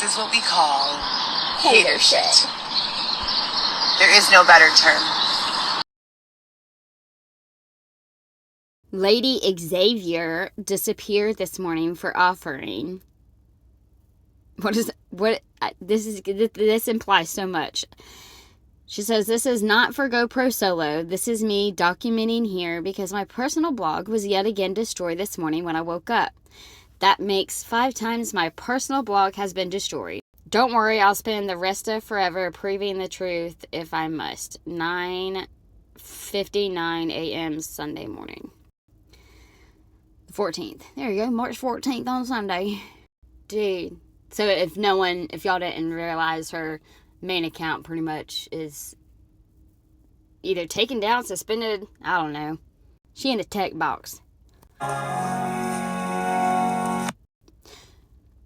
is what we call hater shit. There is no better term. Lady Xavier disappeared this morning for offering. This implies so much. She says, this is not for GoPro Solo. This is me documenting here because my personal blog was yet again destroyed this morning when I woke up. That makes 5 times my personal blog has been destroyed. Don't worry, I'll spend the rest of forever proving the truth if I must. 9:59 a.m. Sunday morning. 14th. There you go, March 14th on Sunday. Dude. So if y'all didn't realize, her main account pretty much is either taken down, suspended, I don't know. She in the tech box.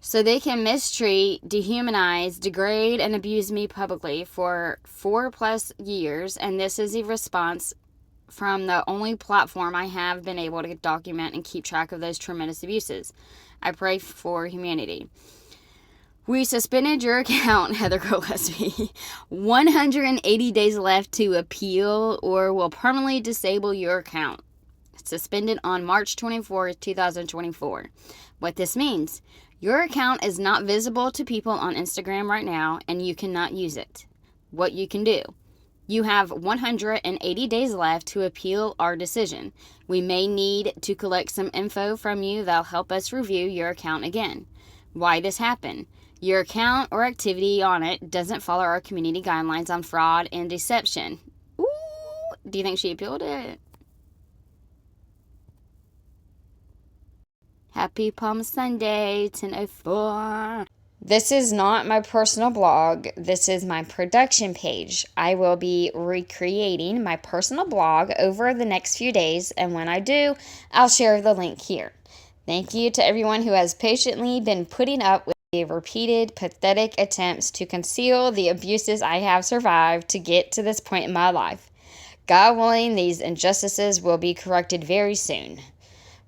So they can mistreat, dehumanize, degrade, and abuse me publicly for 4+ years, and this is a response from the only platform I have been able to document and keep track of those tremendous abuses. I pray for humanity. We suspended your account, Heather Gillespie. 180 days left to appeal or will permanently disable your account. Suspended on March 24, 2024. What this means, your account is not visible to people on Instagram right now and you cannot use it. What you can do. You have 180 days left to appeal our decision. We may need to collect some info from you that'll help us review your account again. Why this happened? Your account or activity on it doesn't follow our community guidelines on fraud and deception. Ooh, do you think she appealed it? Happy Palm Sunday, 10:04. This is not my personal blog. This is my production page. I will be recreating my personal blog over the next few days, and when I do, I'll share the link here. Thank you to everyone who has patiently been putting up with the repeated, pathetic attempts to conceal the abuses I have survived to get to this point in my life. God willing, these injustices will be corrected very soon.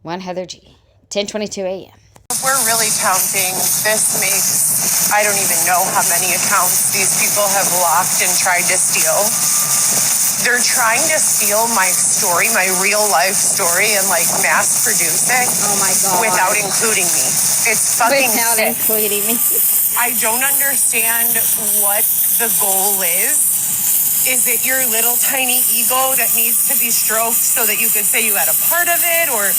1 Heather G. 10:22 a.m. If we're really counting, this makes, I don't even know how many accounts these people have locked and tried to steal. They're trying to steal my story, my real life story, and mass produce it. Oh my God. Without including me. It's fucking Without sick. including me. I don't understand what the goal is. Is it your little tiny ego that needs to be stroked so that you could say you had a part of it? Or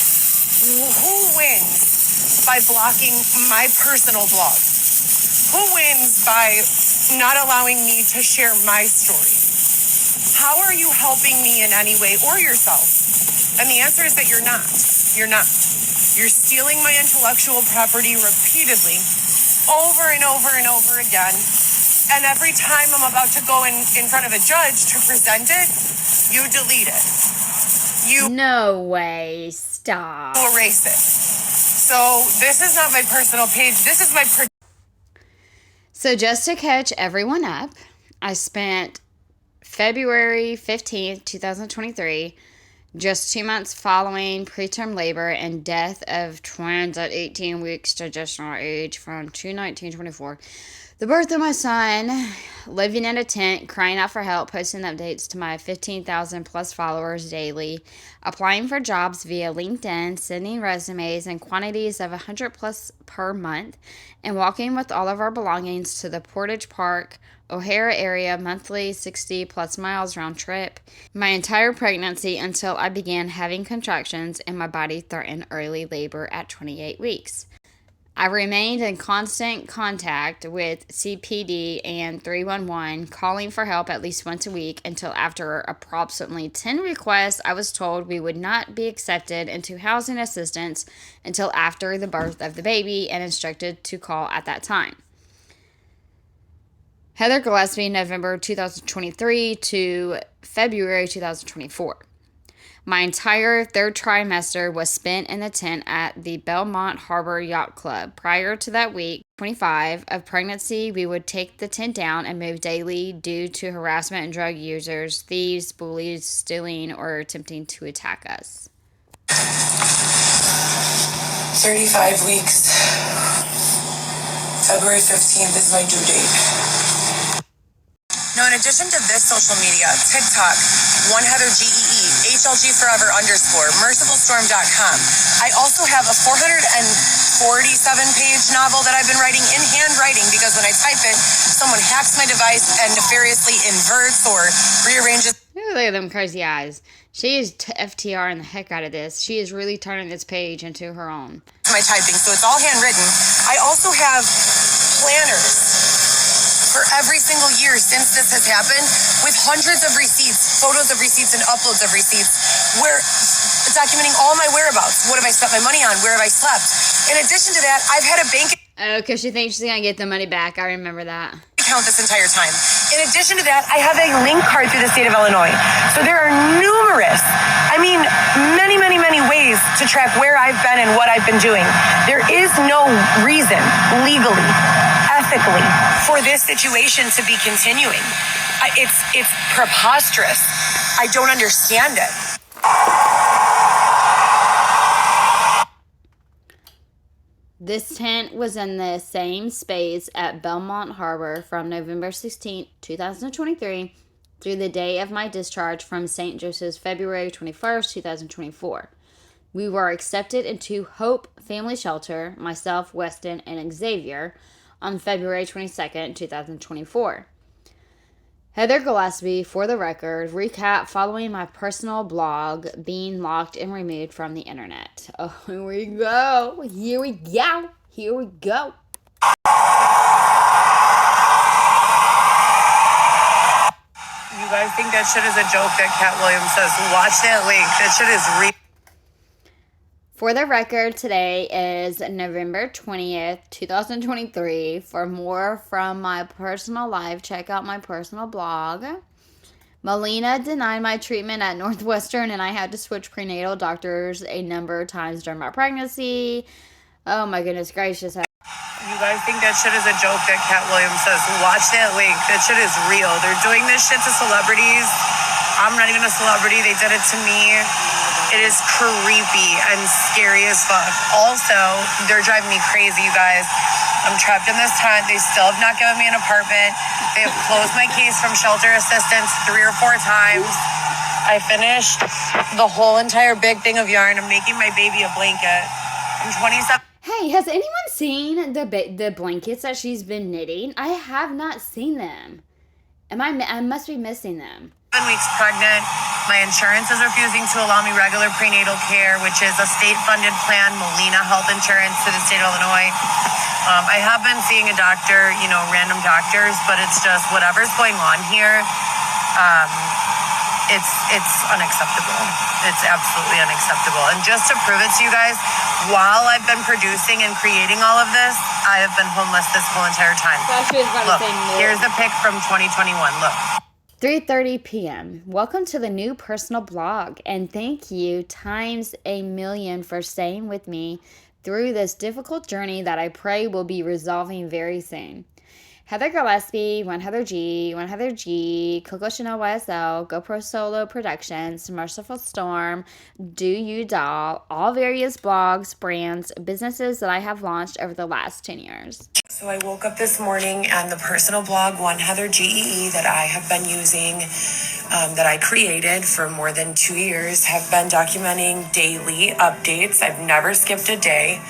who wins by blocking my personal blog? Who wins by not allowing me to share my story? How are you helping me in any way or yourself? And the answer is that you're not. You're not. You're stealing my intellectual property repeatedly, over and over and over again. And every time I'm about to go in front of a judge to present it, you delete it. You No way. Stop. erase it. So this is not my personal page. This is my... So just to catch everyone up, I spent February 15th, 2023, just 2 months following preterm labor and death of twins at 18 weeks gestational age from 2/19/24. The birth of my son, living in a tent, crying out for help, posting updates to my 15,000 plus followers daily, applying for jobs via LinkedIn, sending resumes in quantities of 100 plus per month, and walking with all of our belongings to the Portage Park, O'Hara area monthly 60 plus miles round trip. My entire pregnancy until I began having contractions and my body threatened early labor at 28 weeks. I remained in constant contact with CPD and 311, calling for help at least once a week until after approximately 10 requests, I was told we would not be accepted into housing assistance until after the birth of the baby and instructed to call at that time. Heather Gillespie, November 2023 to February 2024. My entire third trimester was spent in the tent at the Belmont Harbor Yacht Club. Prior to that week, 25 of pregnancy, we would take the tent down and move daily due to harassment and drug users, thieves, bullies, stealing, or attempting to attack us. 35 weeks. February 15th is my due date. Now, in addition to this social media, TikTok, One Heather GEE, HLG Forever _ mercifulstorm.com, I also have a 447-page novel that I've been writing in handwriting because when I type it, someone hacks my device and nefariously inverts or rearranges. Ooh, look at them crazy eyes. She is FTR in the heck out of this. She is really turning this page into her own. My typing, so it's all handwritten. I also have planners for every single year since this has happened with hundreds of receipts, photos of receipts, and uploads of receipts where documenting all my whereabouts. What have I spent my money on? Where have I slept? In addition to that, I've had a bank Oh, because she thinks she's going to get the money back. I remember that. account this entire time. In addition to that, I have a link card through the state of Illinois. So there are numerous, many ways to track where I've been and what I've been doing. There is no reason legally, ethically, for this situation to be continuing. It's preposterous. I don't understand it. This tent was in the same space at Belmont Harbor from November 16, 2023 through the day of my discharge from St. Joseph's February 21st, 2024. We were accepted into Hope Family Shelter, myself, Weston, and Xavier, on February 22nd, 2024. Heather Gillespie, for the record, recap following my personal blog being locked and removed from the internet. Oh, here we go. Here we go. Here we go. You guys think that shit is a joke that Cat Williams says, watch that link. That shit is real. For the record, today is November 20th, 2023. For more from my personal life, check out my personal blog. Melina denied my treatment at Northwestern, and I had to switch prenatal doctors a number of times during my pregnancy. Oh my goodness gracious. You guys think that shit is a joke that Cat Williams says, watch that link. That shit is real. They're doing this shit to celebrities. I'm not even a celebrity. They did it to me. It is creepy and scary as fuck. Also, they're driving me crazy, you guys. I'm trapped in this tent. They still have not given me an apartment. They have closed my case from shelter assistance 3 or 4 times. I finished the whole entire big thing of yarn. I'm making my baby a blanket. I'm 27. Hey, has anyone seen the blankets that she's been knitting? I have not seen them. I must be missing them. 7 weeks pregnant. My insurance is refusing to allow me regular prenatal care, which is a state-funded plan, Molina Health Insurance to the state of Illinois. I have been seeing a doctor, random doctors, but it's just whatever's going on here. It's unacceptable. It's absolutely unacceptable. And just to prove it to you guys, while I've been producing and creating all of this, I have been homeless this whole entire time. Look, here's the pic from 2021. Look. 3:30 p.m. Welcome to the new personal blog, and thank you times a million for staying with me through this difficult journey that I pray will be resolving very soon. Heather Gillespie, One Heather G, Coco Chanel YSL, GoPro Solo Productions, Merciful Storm, Do You Doll, all various blogs, brands, businesses that I have launched over the last 10 years. So I woke up this morning and the personal blog, One Heather GEE, that I have been using, that I created for more than 2 years, have been documenting daily updates. I've never skipped a day,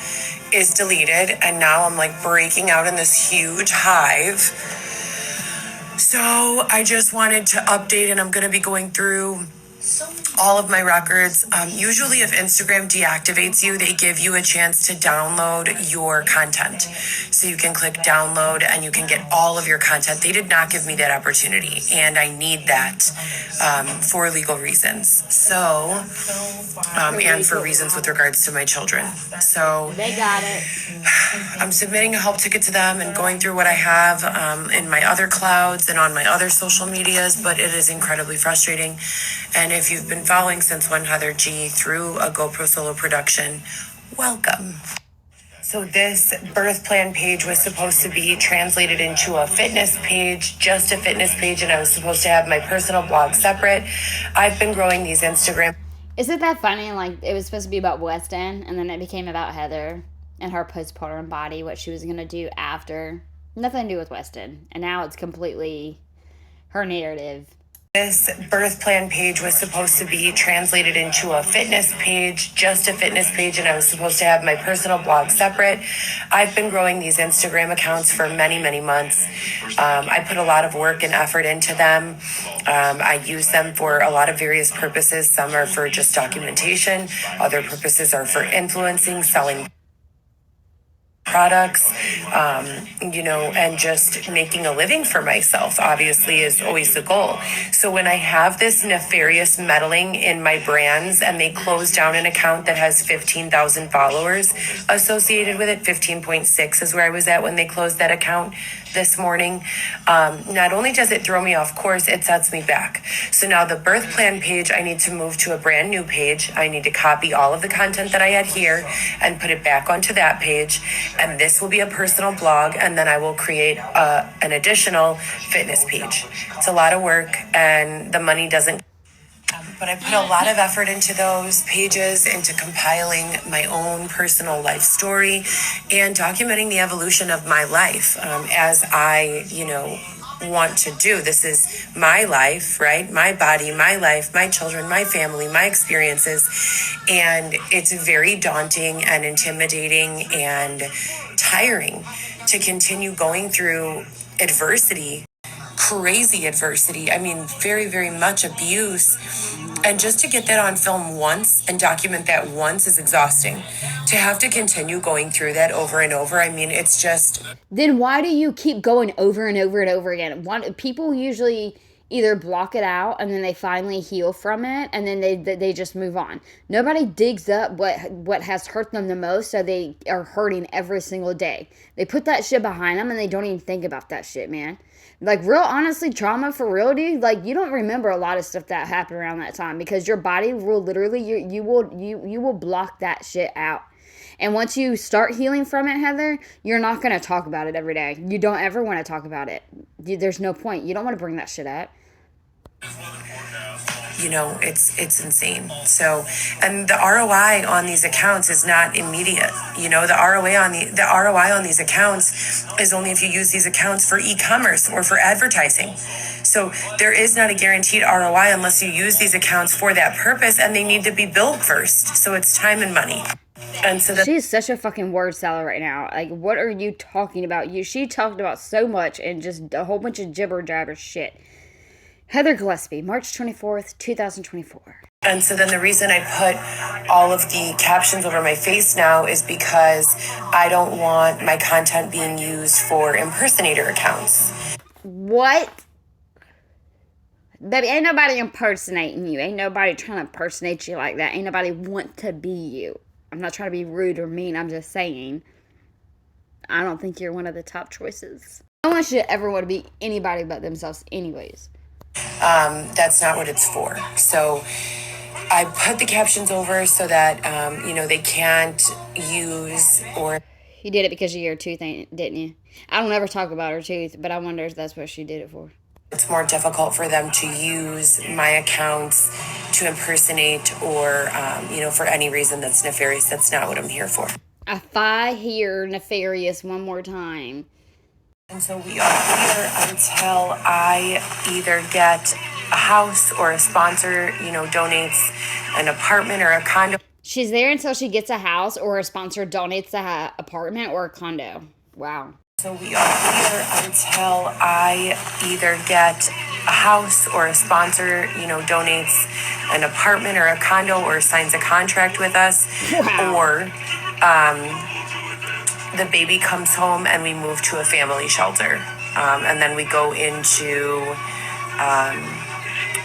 is deleted. And now I'm breaking out in this huge hive. So I just wanted to update, and I'm going to be going through all of my records. Usually if Instagram deactivates you, they give you a chance to download your content. So you can click download and you can get all of your content. They did not give me that opportunity, and I need that for legal reasons. So, and for reasons with regards to my children. So They got it. I'm submitting a help ticket to them and going through what I have in my other clouds and on my other social medias, but it is incredibly frustrating. And if you've been following since One Heather G through a GoPro Solo production, welcome. So this birth plan page was supposed to be translated into a fitness page, just a fitness page, and I was supposed to have my personal blog separate. I've been growing these Instagram. Isn't that funny? It was supposed to be about Weston, and then it became about Heather. in her postpartum body, what she was going to do after. Nothing to do with Weston. And now it's completely her narrative. This birth plan page was supposed to be translated into a fitness page, just a fitness page, and I was supposed to have my personal blog separate. I've been growing these Instagram accounts for many, many months. I put a lot of work and effort into them. I use them for a lot of various purposes. Some are for just documentation. Other purposes are for influencing, selling products, and just making a living for myself, obviously, is always the goal. So when I have this nefarious meddling in my brands and they close down an account that has 15,000 followers associated with it, 15.6 is where I was at when they closed that account this morning, not only does it throw me off course, it sets me back. So now the birth plan page, I need to move to a brand new page. I need to copy all of the content that I had here and put it back onto that page. And this will be a personal blog. And then I will create an additional fitness page. It's a lot of work and the money doesn't. But I put a lot of effort into those pages, into compiling my own personal life story and documenting the evolution of my life as I, want to do. This is my life, right? My body, my life, my children, my family, my experiences. And it's very daunting and intimidating and tiring to continue going through adversity. Crazy adversity. I mean, very, very much abuse. And just to get that on film once and document that once is exhausting. To have to continue going through that over and over, I mean, it's just... Then why do you keep going over and over and over again? People usually either block it out and then they finally heal from it and then they just move on. Nobody digs up what has hurt them the most, so they are hurting every single day. They put that shit behind them and they don't even think about that shit, man. Like, real, honestly, trauma for real, dude. Like, you don't remember a lot of stuff that happened around that time because your body will literally, you will block that shit out. And once you start healing from it, Heather, you're not going to talk about it every day. You don't ever want to talk about it. There's no point. You don't want to bring that shit up. It's insane. So, and the ROI on these accounts is not immediate. The ROI on these accounts is only if you use these accounts for e-commerce or for advertising. So there is not a guaranteed ROI unless you use these accounts for that purpose, and they need to be built first. So it's time and money. And so she's such a fucking word salad right now. Like, what are you talking about? She talked about so much and just a whole bunch of jibber jabber shit. Heather Gillespie, March 24th, 2024. And so then the reason I put all of the captions over my face now is because I don't want my content being used for impersonator accounts. What? Baby, ain't nobody impersonating you. Ain't nobody trying to impersonate you like that. Ain't nobody want to be you. I'm not trying to be rude or mean. I'm just saying, I don't think you're one of the top choices. No one should ever want to be anybody but themselves anyways. That's not what it's for. So I put the captions over so that, they can't use or... You did it because of your tooth, didn't you? I don't ever talk about her tooth, but I wonder if that's what she did it for. It's more difficult for them to use my accounts to impersonate or, for any reason that's nefarious. That's not what I'm here for. If I hear nefarious one more time. And so we are here until I either get a house or a sponsor, donates an apartment or a condo. She's there until she gets a house or a sponsor donates an apartment or a condo. Wow. So we are here until I either get a house or a sponsor, donates an apartment or a condo or signs a contract with us. Wow. Or the baby comes home and we move to a family shelter. And then we go into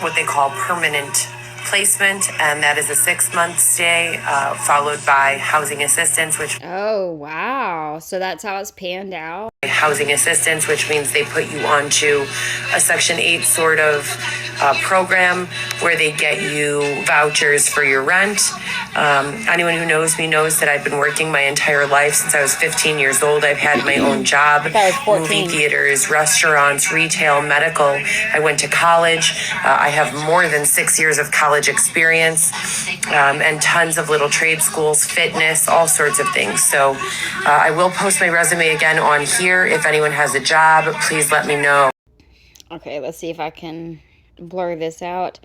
what they call permanent placement, and that is a 6-month stay, followed by housing assistance, which... Oh, wow. So that's how it's panned out? Housing assistance, which means they put you onto a Section 8 sort of program where they get you vouchers for your rent. Anyone who knows me knows that I've been working my entire life since I was 15 years old. I've had my own job, movie theaters, restaurants, retail, medical. I went to college. I have more than 6 years of college college experience, and tons of little trade schools, fitness, all sorts of things. So I will post my resume again on here. If anyone has a job, please let me know. Okay, let's see if I can blur this out.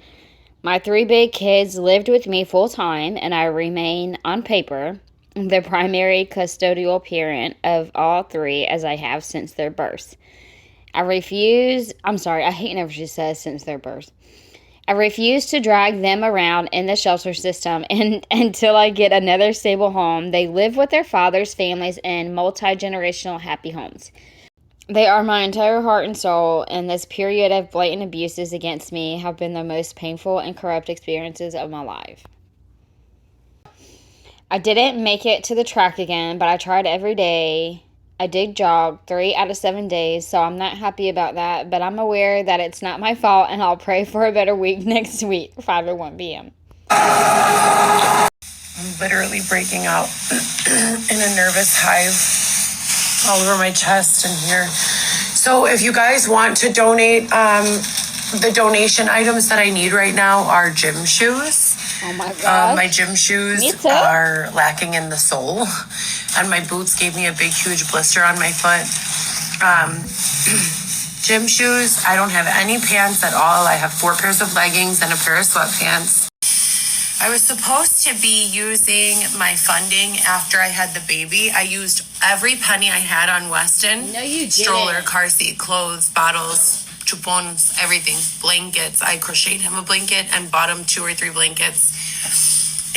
My 3 big kids lived with me full time, and I remain, on paper, the primary custodial parent of all 3, as I have since their birth. I hate whenever she says since their birth. I refuse to drag them around in the shelter system until I get another stable home. They live with their fathers' families in multi-generational happy homes. They are my entire heart and soul, and this period of blatant abuses against me have been the most painful and corrupt experiences of my life. I didn't make it to the track again, but I tried every day. I did jog 3 out of 7 days, so I'm not happy about that, but I'm aware that it's not my fault, and I'll pray for a better week next week, 5:01 p.m. I'm literally breaking out in a nervous hive all over my chest and here. So if you guys want to donate, the donation items that I need right now are gym shoes. Oh my God. My gym shoes are lacking in the sole, and my boots gave me a big, huge blister on my foot. Gym shoes, I don't have any pants at all. I have 4 pairs of leggings and a pair of sweatpants. I was supposed to be using my funding after I had the baby. I used every penny I had on Weston. No, you didn't. Stroller, car seat, clothes, bottles, chupons, everything, blankets. I crocheted him a blanket and bought him 2 or 3 blankets.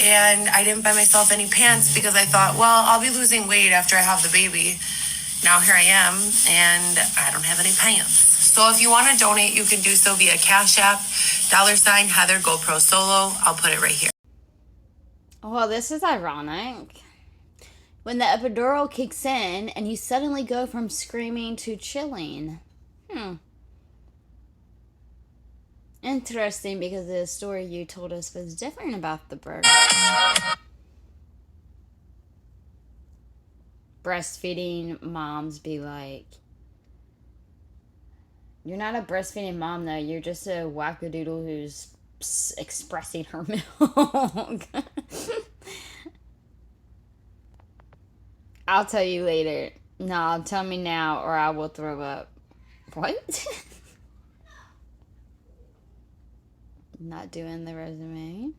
And I didn't buy myself any pants because I thought, well, I'll be losing weight after I have the baby. Now here I am, and I don't have any pants. So if you want to donate, you can do so via Cash App, $ Heather GoPro Solo. I'll put it right here. Well, this is ironic. When the epidural kicks in and you suddenly go from screaming to chilling. Interesting, because the story you told us was different about the birth. Breastfeeding moms be like, you're not a breastfeeding mom though, you're just a wackadoodle who's expressing her milk. I'll tell you later. No, tell me now or I will throw up. What? Not doing the resume.